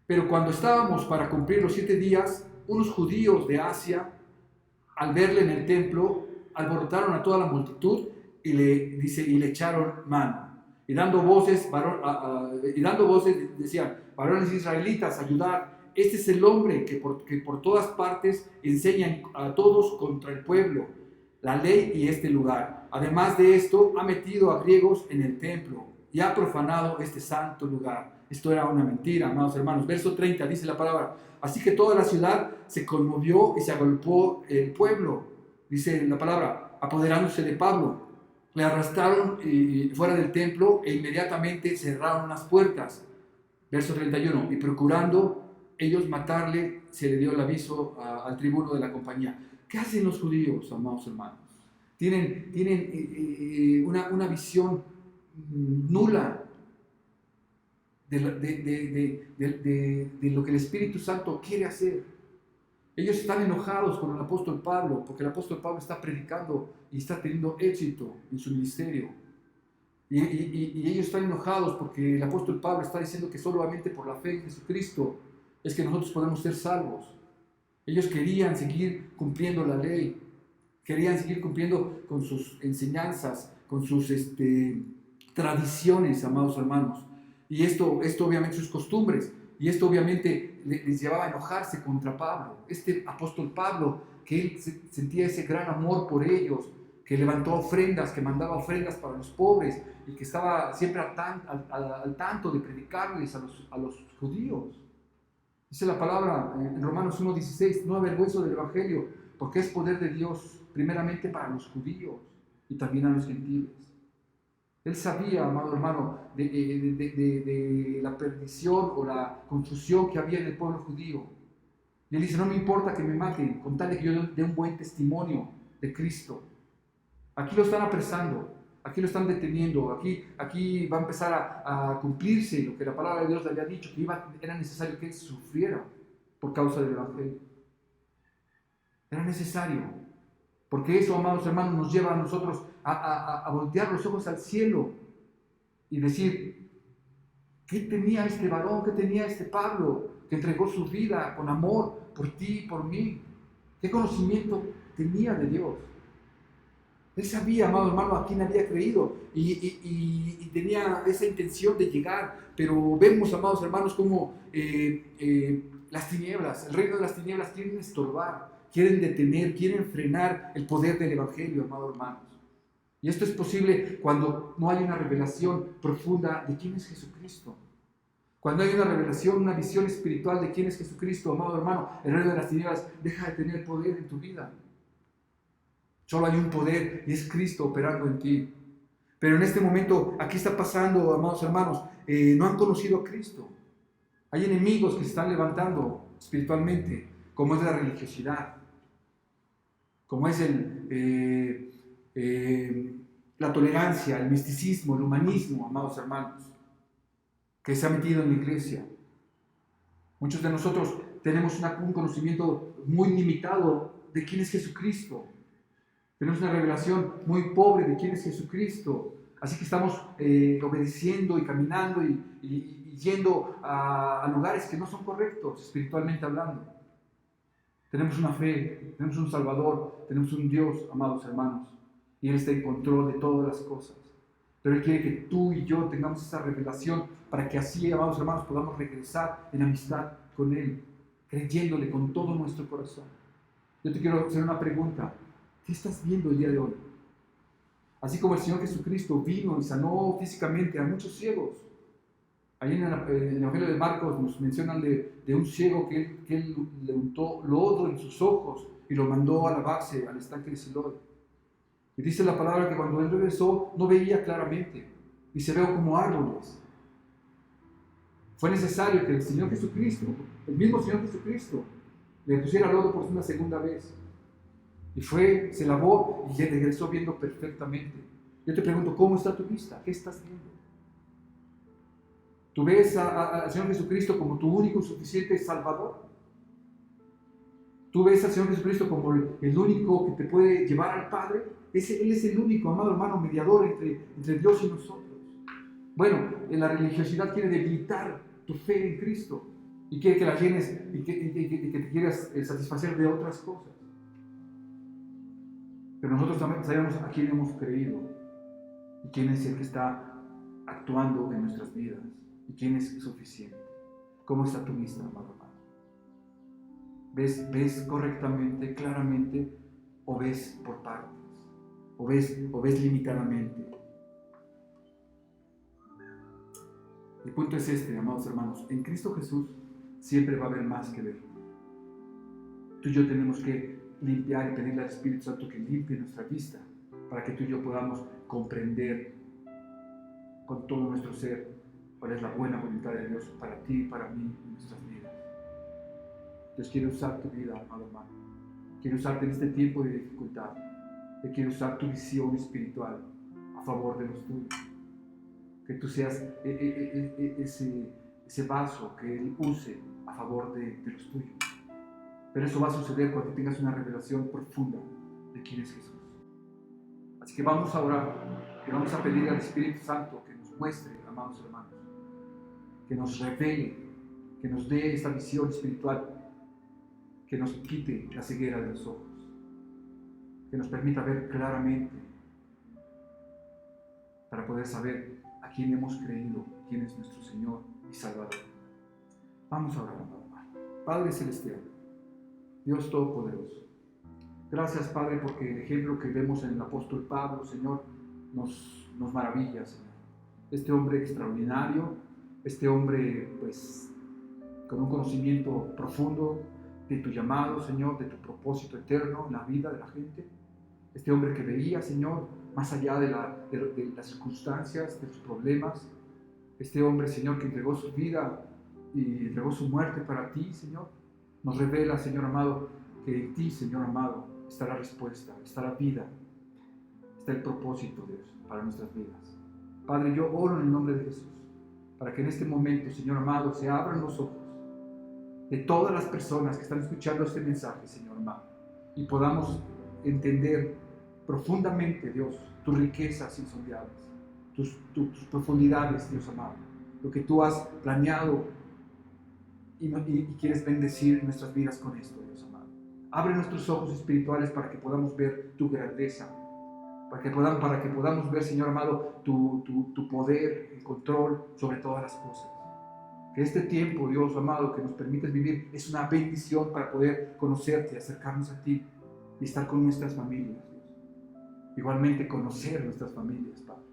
Pero cuando estábamos para cumplir los 7 días, unos judíos de Asia, al verle en el templo, alborotaron a toda la multitud y le echaron mano. Y dando voces decían, varones israelitas, ayudad. Este es el hombre que por todas partes enseña a todos contra el pueblo la ley y este lugar. Además de esto, ha metido a griegos en el templo y ha profanado este santo lugar. Esto era una mentira, amados hermanos. Verso 30 dice la palabra. Así que toda la ciudad se conmovió y se agolpó el pueblo. Dice la palabra, apoderándose de Pablo. Le arrastraron fuera del templo e inmediatamente cerraron las puertas. Verso 31. Y procurando ellos matarle, se le dio el aviso al tribuno de la compañía. ¿Qué hacen los judíos, amados hermanos? Tienen una visión nula de lo que el Espíritu Santo quiere hacer. Ellos están enojados con el apóstol Pablo, porque el apóstol Pablo está predicando y está teniendo éxito en su ministerio. Y ellos están enojados porque el apóstol Pablo está diciendo que solamente por la fe en Jesucristo es que nosotros podemos ser salvos. Ellos querían seguir cumpliendo la ley, querían seguir cumpliendo con sus enseñanzas, con sus tradiciones, amados hermanos. Y esto obviamente sus costumbres, y esto obviamente les llevaba a enojarse contra Pablo. Este apóstol Pablo, que él sentía ese gran amor por ellos, que levantó ofrendas, que mandaba ofrendas para los pobres, y que estaba siempre al tanto de predicarles a los judíos. Dice la palabra en Romanos 1:16, no avergüenzo del Evangelio, porque es poder de Dios, primeramente para los judíos y también a los gentiles. Él sabía, amado hermano, de la perdición o la confusión que había en el pueblo judío. Y él dice, no me importa que me maten, con tal de que yo dé un buen testimonio de Cristo. Aquí lo están apresando, aquí lo están deteniendo, aquí va a empezar a cumplirse lo que la palabra de Dios le había dicho, que era necesario que él sufriera por causa del Evangelio. Era necesario, porque eso, amados hermanos, nos lleva a nosotros a voltear los ojos al cielo y decir, ¿qué tenía este varón? ¿Qué tenía este Pablo que entregó su vida con amor por ti y por mí? ¿Qué conocimiento tenía de Dios? Él sabía, amado hermano, a quién había creído y tenía esa intención de llegar, pero vemos, amados hermanos, como las tinieblas, el reino de las tinieblas quieren estorbar, quieren detener, quieren frenar el poder del Evangelio, amados hermanos. Y esto es posible cuando no hay una revelación profunda de quién es Jesucristo. Cuando hay una revelación, una visión espiritual de quién es Jesucristo, amado hermano, el reino de las tinieblas deja de tener poder en tu vida. Solo hay un poder y es Cristo operando en ti. Pero en este momento, aquí está pasando, amados hermanos, no han conocido a Cristo. Hay enemigos que se están levantando espiritualmente, como es la religiosidad, como es la tolerancia, el misticismo, el humanismo, amados hermanos, que se ha metido en la iglesia. Muchos de nosotros tenemos un conocimiento muy limitado de quién es Jesucristo. Tenemos una revelación muy pobre de quién es Jesucristo. Así que estamos obedeciendo y caminando y yendo a lugares que no son correctos, espiritualmente hablando. Tenemos una fe, tenemos un Salvador, tenemos un Dios, amados hermanos, y Él está en control de todas las cosas. Pero Él quiere que tú y yo tengamos esa revelación para que así, amados hermanos, podamos regresar en amistad con Él, creyéndole con todo nuestro corazón. Yo te quiero hacer una pregunta. ¿Qué estás viendo el día de hoy? Así como el Señor Jesucristo vino y sanó físicamente a muchos ciegos. Ahí en el Evangelio de Marcos nos mencionan de un ciego que él le untó lodo en sus ojos y lo mandó a lavarse al estanque de Siloé. Y dice la palabra que cuando él regresó no veía claramente y se vio como árboles. Fue necesario que el Señor Jesucristo, el mismo Señor Jesucristo, le pusiera lodo por una segunda vez. Y se lavó y regresó viendo perfectamente. Yo te pregunto, ¿cómo está tu vista? ¿Qué estás viendo? ¿Tú ves al Señor Jesucristo como tu único y suficiente Salvador? ¿Tú ves al Señor Jesucristo como el único que te puede llevar al Padre? Él es el único, amado hermano, mediador entre Dios y nosotros. Bueno, la religiosidad quiere debilitar tu fe en Cristo y quiere que la llenes y que te quieras satisfacer de otras cosas. Pero nosotros también sabemos a quién hemos creído y quién es el que está actuando en nuestras vidas y quién es suficiente. ¿Cómo está tu vista, amado hermano? ¿Ves correctamente, claramente, o ves por partes? ¿O ves limitadamente? El punto es este, amados hermanos. En Cristo Jesús siempre va a haber más que ver. Tú y yo tenemos que limpiar y pedirle al Espíritu Santo que limpie nuestra vista para que tú y yo podamos comprender con todo nuestro ser cuál es la buena voluntad de Dios para ti y para mí en nuestras vidas. Dios quiere usar tu vida, amado hermano. Quiere usarte en este tiempo de dificultad. Él quiere usar tu visión espiritual a favor de los tuyos. Que tú seas ese vaso que Él use a favor de los tuyos. Pero eso va a suceder cuando tengas una revelación profunda de quién es Jesús. Así que vamos a orar, que vamos a pedir al Espíritu Santo que nos muestre, amados hermanos, que nos revele, que nos dé esta visión espiritual, que nos quite la ceguera de los ojos, que nos permita ver claramente para poder saber a quién hemos creído, quién es nuestro Señor y Salvador. Vamos a orar, amado hermano. Padre Celestial, Dios Todopoderoso, gracias, Padre, porque el ejemplo que vemos en el apóstol Pablo, Señor, nos maravilla, Señor. Este hombre extraordinario, este hombre, pues, con un conocimiento profundo de tu llamado, Señor, de tu propósito eterno en la vida de la gente. Este hombre que veía, Señor, más allá de las circunstancias, de los problemas. Este hombre, Señor, que entregó su vida y entregó su muerte para ti, Señor. Nos revela, Señor amado, que en ti, Señor amado, está la respuesta, está la vida, está el propósito, Dios, para nuestras vidas. Padre, yo oro en el nombre de Jesús, para que en este momento, Señor amado, se abran los ojos de todas las personas que están escuchando este mensaje, Señor amado, y podamos entender profundamente, Dios, tus riquezas insondables, tus profundidades, Dios amado, lo que tú has planeado y quieres bendecir nuestras vidas con esto, Dios amado. Abre nuestros ojos espirituales para que podamos ver tu grandeza, para que podamos ver, Señor amado, tu poder, el control sobre todas las cosas. Que este tiempo, Dios amado, que nos permites vivir, es una bendición para poder conocerte, acercarnos a ti y estar con nuestras familias, Dios. Igualmente conocer nuestras familias, Padre.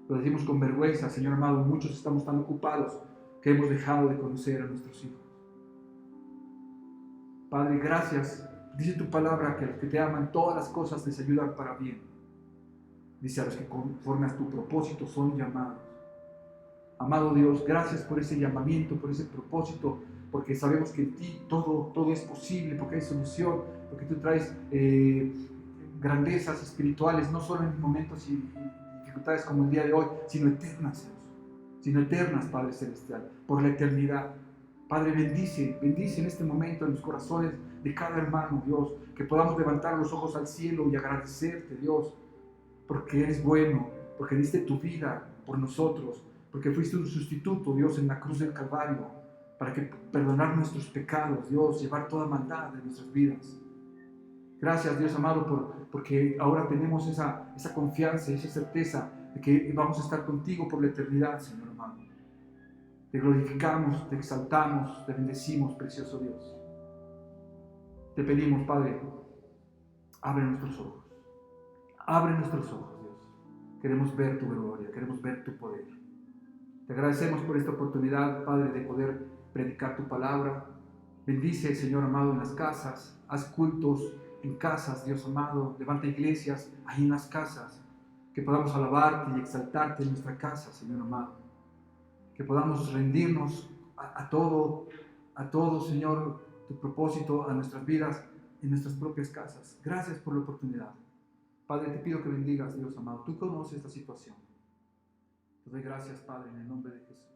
Lo decimos con vergüenza, Señor amado, muchos estamos tan ocupados que hemos dejado de conocer a nuestros hijos. Padre, gracias. Dice tu palabra que a los que te aman todas las cosas les ayudan para bien. Dice a los que conforme a tu propósito son llamados. Amado Dios, gracias por ese llamamiento, por ese propósito, porque sabemos que en ti todo es posible, porque hay solución, porque tú traes grandezas espirituales, no solo en momentos y dificultades como el día de hoy, sino eternas, Dios. Sino eternas, Padre Celestial, por la eternidad. Padre, bendice en este momento en los corazones de cada hermano, Dios, que podamos levantar los ojos al cielo y agradecerte, Dios, porque eres bueno, porque diste tu vida por nosotros, porque fuiste un sustituto, Dios, en la cruz del Calvario, para que perdonar nuestros pecados, Dios, llevar toda maldad de nuestras vidas. Gracias, Dios amado, porque ahora tenemos esa confianza, esa certeza de que vamos a estar contigo por la eternidad, Señor amado. Te glorificamos, te exaltamos, te bendecimos, precioso Dios. Te pedimos, Padre, abre nuestros ojos. Abre nuestros ojos, Dios. Queremos ver tu gloria, queremos ver tu poder. Te agradecemos por esta oportunidad, Padre, de poder predicar tu palabra. Bendice, Señor amado, en las casas. Haz cultos en casas, Dios amado. Levanta iglesias ahí en las casas. Que podamos alabarte y exaltarte en nuestra casa, Señor amado. que podamos rendirnos a todo, Señor, tu propósito a nuestras vidas, en nuestras propias casas. Gracias por la oportunidad. Padre, te pido que bendigas, Dios amado. Tú conoces la situación. Te doy gracias, Padre, en el nombre de Jesús.